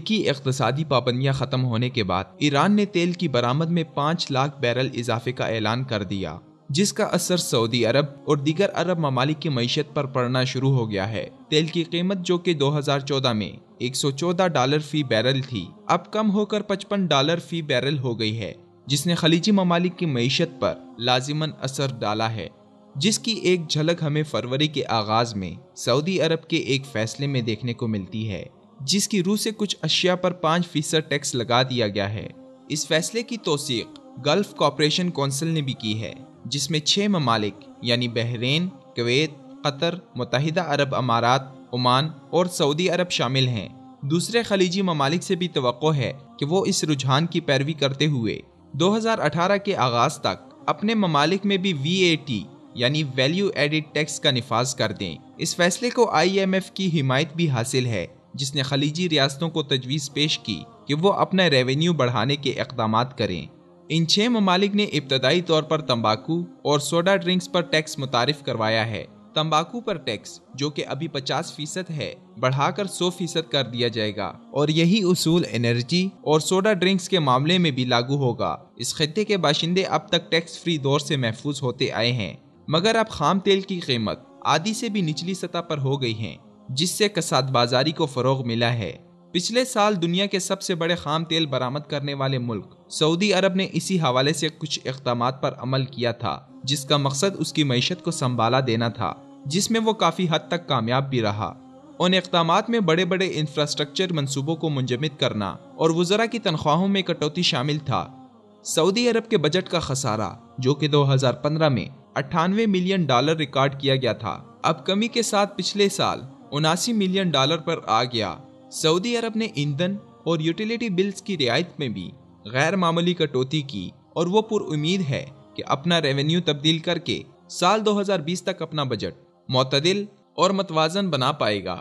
امریکی اقتصادی پابندیاں ختم ہونے کے بعد ایران نے تیل کی برآمد میں 5 لاکھ بیرل اضافے کا اعلان کر دیا، جس کا اثر سعودی عرب اور دیگر عرب ممالک کی معیشت پر پڑنا شروع ہو گیا ہے۔ تیل کی قیمت جو کہ 2014 میں $114 فی بیرل تھی، اب کم ہو کر $55 فی بیرل ہو گئی ہے، جس نے خلیجی ممالک کی معیشت پر لازماً اثر ڈالا ہے، جس کی ایک جھلک ہمیں فروری کے آغاز میں سعودی عرب کے ایک فیصلے میں دیکھنے کو ملتی ہے، جس کی روح سے کچھ اشیاء پر 5% ٹیکس لگا دیا گیا ہے۔ اس فیصلے کی توثیق گلف کوآپریشن کونسل نے بھی کی ہے، جس میں 6 ممالک یعنی بحرین، کویت، قطر، متحدہ عرب امارات، عمان اور سعودی عرب شامل ہیں۔ دوسرے خلیجی ممالک سے بھی توقع ہے کہ وہ اس رجحان کی پیروی کرتے ہوئے 2018 کے آغاز تک اپنے ممالک میں بھی VAT یعنی ویلیو ایڈڈ ٹیکس کا نفاذ کر دیں۔ اس فیصلے کو IMF کی حمایت بھی حاصل ہے، جس نے خلیجی ریاستوں کو تجویز پیش کی کہ وہ اپنا ریونیو بڑھانے کے اقدامات کریں۔ ان 6 ممالک نے ابتدائی طور پر تمباکو اور سوڈا ڈرنکس پر ٹیکس متعارف کروایا ہے۔ تمباکو پر ٹیکس جو کہ ابھی 50% ہے، بڑھا کر 100% کر دیا جائے گا، اور یہی اصول انرجی اور سوڈا ڈرنکس کے معاملے میں بھی لاگو ہوگا۔ اس خطے کے باشندے اب تک ٹیکس فری دور سے محفوظ ہوتے آئے ہیں، مگر اب خام تیل کی قیمت آدھی سے بھی نچلی سطح پر ہو گئی ہے، جس سے کساد بازاری کو فروغ ملا ہے۔ پچھلے سال دنیا کے سب سے بڑے خام تیل برآمد کرنے والے ملک سعودی عرب نے اسی حوالے سے کچھ اقدامات پر عمل کیا تھا، جس کا مقصد اس کی معیشت کو سنبھالا دینا تھا، جس میں وہ کافی حد تک کامیاب بھی رہا۔ ان اقدامات میں بڑے بڑے انفراسٹرکچر منصوبوں کو منجمد کرنا اور وزراء کی تنخواہوں میں کٹوتی شامل تھا۔ سعودی عرب کے بجٹ کا خسارہ جو کہ 2015 میں $98 ملین ریکارڈ کیا گیا تھا، اب کمی کے ساتھ پچھلے سال $79 ملین پر آ گیا۔ سعودی عرب نے ایندھن اور یوٹیلیٹی بلز کی رعایت میں بھی غیر معمولی کٹوتی کی، اور وہ پر امید ہے کہ اپنا ریونیو تبدیل کر کے سال 2020 تک اپنا بجٹ معتدل اور متوازن بنا پائے گا۔